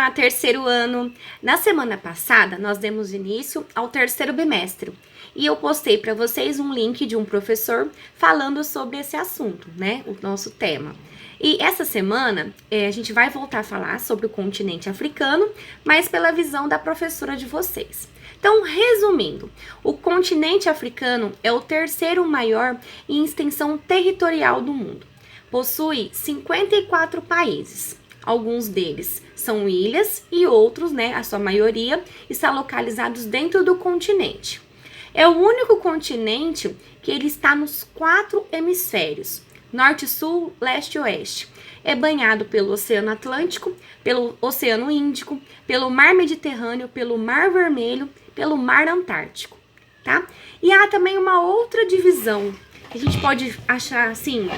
Olá, terceiro ano! Na semana passada, nós demos início ao terceiro bimestre e eu postei para vocês um link de um professor falando sobre esse assunto, né? O nosso tema. E essa semana, a gente vai voltar a falar sobre o continente africano, mas pela visão da professora de vocês. Então, resumindo, o continente africano é o terceiro maior em extensão territorial do mundo. Possui 54 países. Alguns deles são ilhas e outros, a sua maioria, está localizados dentro do continente. É o único continente que ele está nos 4 hemisférios, norte, sul, leste e oeste. É banhado pelo Oceano Atlântico, pelo Oceano Índico, pelo Mar Mediterrâneo, pelo Mar Vermelho, pelo Mar Antártico, tá? E há também uma outra divisão, que a gente pode achar, assim,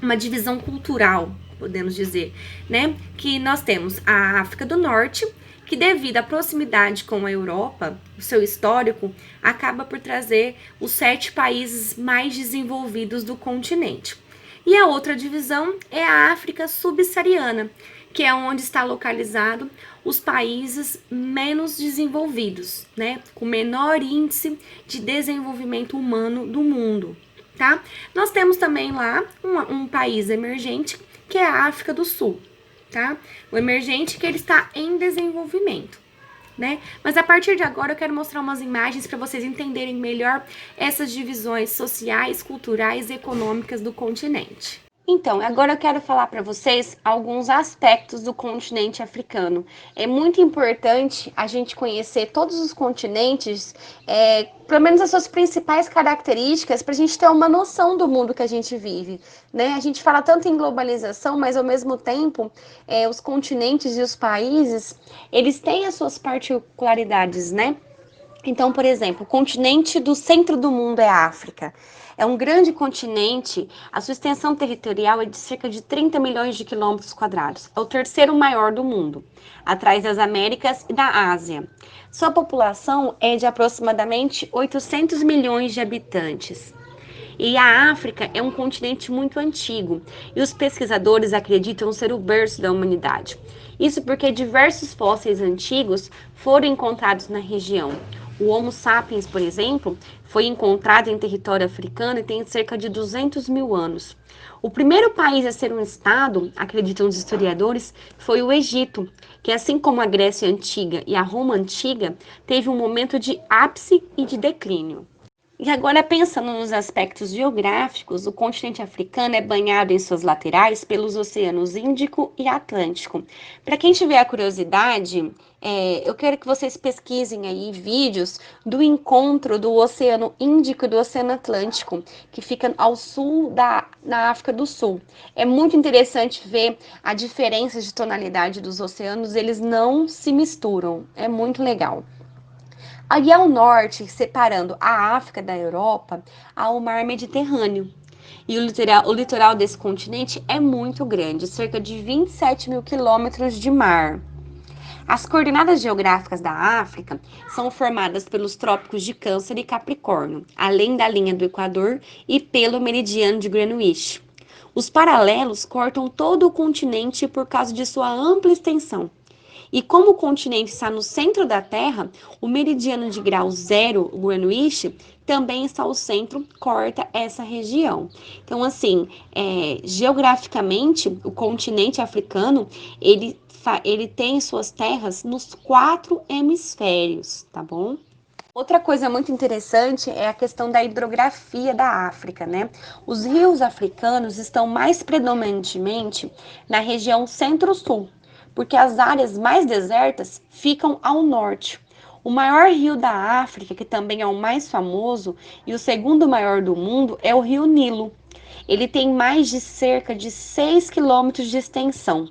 uma divisão cultural, podemos dizer, né? Que nós temos a África do Norte, que devido à proximidade com a Europa, o seu histórico, acaba por trazer os 7 países mais desenvolvidos do continente. E a outra divisão é a África subsaariana, que é onde está localizado os países menos desenvolvidos, né? Com menor índice de desenvolvimento humano do mundo, tá? Nós temos também lá um país emergente, que é a África do Sul, tá? O emergente que ele está em desenvolvimento, né? Mas a partir de agora eu quero mostrar umas imagens para vocês entenderem melhor essas divisões sociais, culturais e econômicas do continente. Então, agora eu quero falar para vocês alguns aspectos do continente africano. É muito importante a gente conhecer todos os continentes, pelo menos as suas principais características, para a gente ter uma noção do mundo que a gente vive, né? A gente fala tanto em globalização, mas ao mesmo tempo, os continentes e os países, eles têm as suas particularidades, né? Então, por exemplo, o continente do centro do mundo é a África. É um grande continente, a sua extensão territorial é de cerca de 30 milhões de quilômetros quadrados. É o terceiro maior do mundo, atrás das Américas e da Ásia. Sua população é de aproximadamente 800 milhões de habitantes. E a África é um continente muito antigo, e os pesquisadores acreditam ser o berço da humanidade. Isso porque diversos fósseis antigos foram encontrados na região. O Homo sapiens, por exemplo, foi encontrado em território africano e tem cerca de 200 mil anos. O primeiro país a ser um estado, acreditam os historiadores, foi o Egito, que assim como a Grécia Antiga e a Roma Antiga, teve um momento de ápice e de declínio. E agora, pensando nos aspectos geográficos, o continente africano é banhado em suas laterais pelos oceanos Índico e Atlântico. Para quem tiver a curiosidade, eu quero que vocês pesquisem aí vídeos do encontro do Oceano Índico e do Oceano Atlântico, que fica ao sul na África do Sul. É muito interessante ver a diferença de tonalidade dos oceanos, eles não se misturam, é muito legal. Aí ao norte, separando a África da Europa, há o Mar Mediterrâneo. E o litoral desse continente é muito grande, cerca de 27 mil quilômetros de mar. As coordenadas geográficas da África são formadas pelos trópicos de Câncer e Capricórnio, além da linha do Equador e pelo meridiano de Greenwich. Os paralelos cortam todo o continente por causa de sua ampla extensão. E como o continente está no centro da Terra, o meridiano de grau zero, o Greenwich, também está ao centro, corta essa região. Então, assim, geograficamente, o continente africano, ele tem suas terras nos 4 hemisférios, tá bom? Outra coisa muito interessante é a questão da hidrografia da África, né? Os rios africanos estão mais predominantemente na região centro-sul, porque as áreas mais desertas ficam ao norte. O maior rio da África, que também é o mais famoso e o segundo maior do mundo, é o rio Nilo. Ele tem mais de cerca de 6 quilômetros de extensão.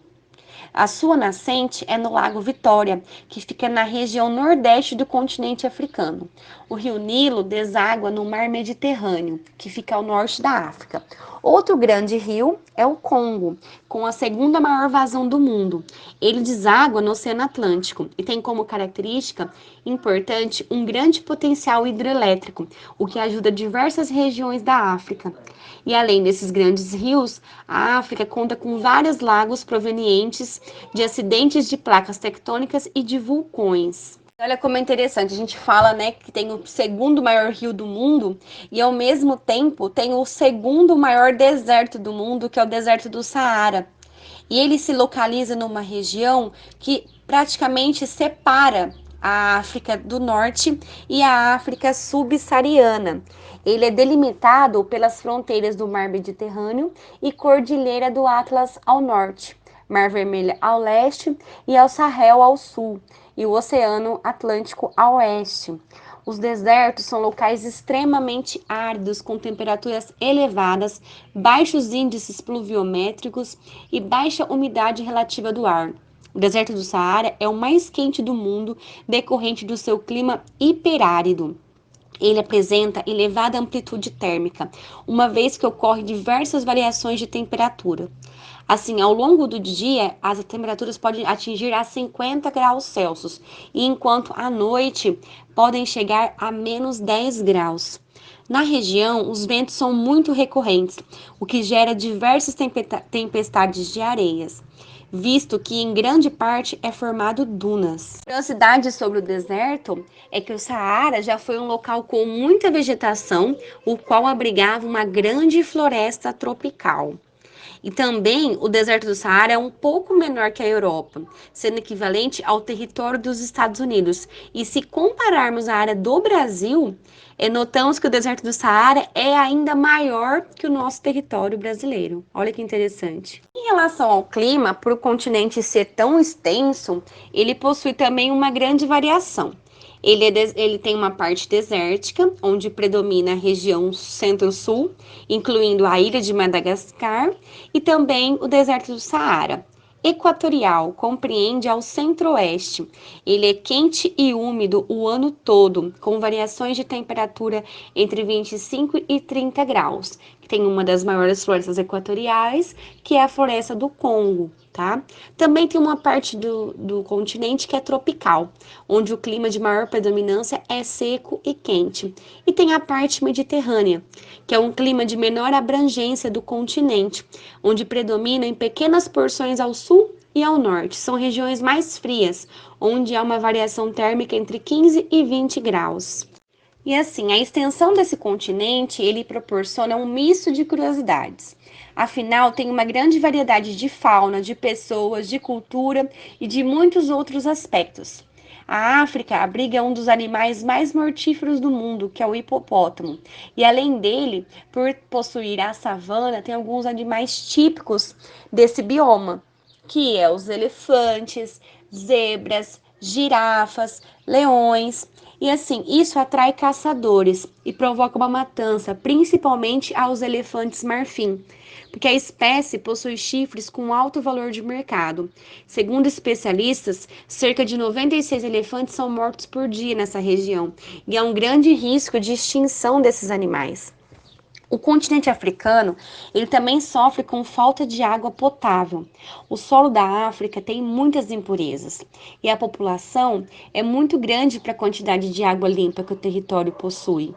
A sua nascente é no Lago Vitória, que fica na região nordeste do continente africano. O rio Nilo deságua no Mar Mediterrâneo, que fica ao norte da África. Outro grande rio é o Congo, com a segunda maior vazão do mundo. Ele deságua no Oceano Atlântico e tem como característica importante um grande potencial hidrelétrico, o que ajuda diversas regiões da África. E além desses grandes rios, a África conta com vários lagos provenientes de acidentes de placas tectônicas e de vulcões. Olha como é interessante, a gente fala, né, que tem o segundo maior rio do mundo e ao mesmo tempo tem o segundo maior deserto do mundo, que é o deserto do Saara. E ele se localiza numa região que praticamente separa a África do Norte e a África subsaariana. Ele é delimitado pelas fronteiras do Mar Mediterrâneo e Cordilheira do Atlas ao norte, Mar Vermelho ao leste e ao Sahel ao sul, e o Oceano Atlântico a oeste. Os desertos são locais extremamente áridos, com temperaturas elevadas, baixos índices pluviométricos e baixa umidade relativa do ar. O deserto do Saara é o mais quente do mundo, decorrente do seu clima hiperárido. Ele apresenta elevada amplitude térmica, uma vez que ocorrem diversas variações de temperatura. Assim, ao longo do dia, as temperaturas podem atingir a 50 graus Celsius, e enquanto à noite podem chegar a menos 10 graus. Na região, os ventos são muito recorrentes, o que gera diversas tempestades de areias, visto que em grande parte é formado dunas. Curiosidade sobre o deserto é que o Saara já foi um local com muita vegetação, o qual abrigava uma grande floresta tropical. E também o deserto do Saara é um pouco menor que a Europa, sendo equivalente ao território dos Estados Unidos. E se compararmos a área do Brasil, notamos que o deserto do Saara é ainda maior que o nosso território brasileiro. Olha que interessante. Em relação ao clima, por o continente ser tão extenso, ele possui também uma grande variação. Ele tem uma parte desértica, onde predomina a região centro-sul, incluindo a ilha de Madagascar, e também o deserto do Saara. Equatorial, compreende ao centro-oeste. Ele é quente e úmido o ano todo, com variações de temperatura entre 25 e 30 graus. Tem uma das maiores florestas equatoriais, que é a floresta do Congo, tá? Também tem uma parte do continente que é tropical, onde o clima de maior predominância é seco e quente. E tem a parte mediterrânea, que é um clima de menor abrangência do continente, onde predomina em pequenas porções ao sul e ao norte. São regiões mais frias, onde há uma variação térmica entre 15 e 20 graus. E assim, a extensão desse continente, ele proporciona um misto de curiosidades. Afinal, tem uma grande variedade de fauna, de pessoas, de cultura e de muitos outros aspectos. A África abriga um dos animais mais mortíferos do mundo, que é o hipopótamo. E além dele, por possuir a savana, tem alguns animais típicos desse bioma, que é os elefantes, zebras, girafas, leões. E assim, isso atrai caçadores e provoca uma matança, principalmente aos elefantes marfim, porque a espécie possui chifres com alto valor de mercado. Segundo especialistas, cerca de 96 elefantes são mortos por dia nessa região, e há um grande risco de extinção desses animais. O continente africano, ele também sofre com falta de água potável. O solo da África tem muitas impurezas e a população é muito grande para a quantidade de água limpa que o território possui.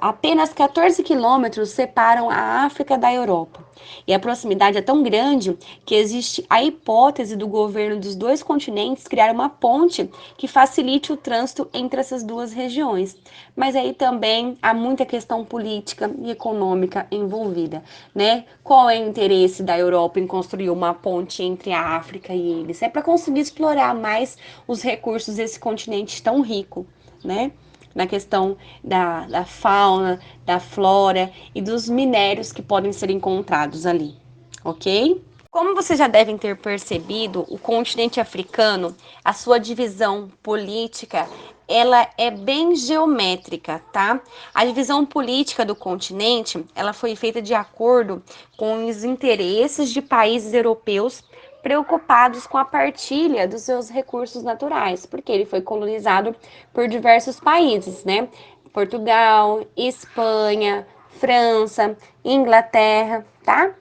Apenas 14 quilômetros separam a África da Europa. E a proximidade é tão grande que existe a hipótese do governo dos dois continentes criar uma ponte que facilite o trânsito entre essas duas regiões. Mas aí também há muita questão política e econômica envolvida, né? Qual é o interesse da Europa em construir uma ponte entre a África e eles? É para conseguir explorar mais os recursos desse continente tão rico, né? Na questão da fauna, da flora e dos minérios que podem ser encontrados ali, ok? Como vocês já devem ter percebido, o continente africano, a sua divisão política, ela é bem geométrica, tá? A divisão política do continente, ela foi feita de acordo com os interesses de países europeus preocupados com a partilha dos seus recursos naturais, porque ele foi colonizado por diversos países, né? Portugal, Espanha, França, Inglaterra, tá?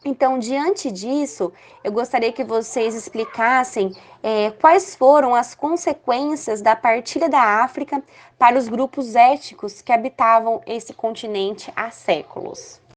Então, diante disso, eu gostaria que vocês explicassem quais foram as consequências da partilha da África para os grupos étnicos que habitavam esse continente há séculos.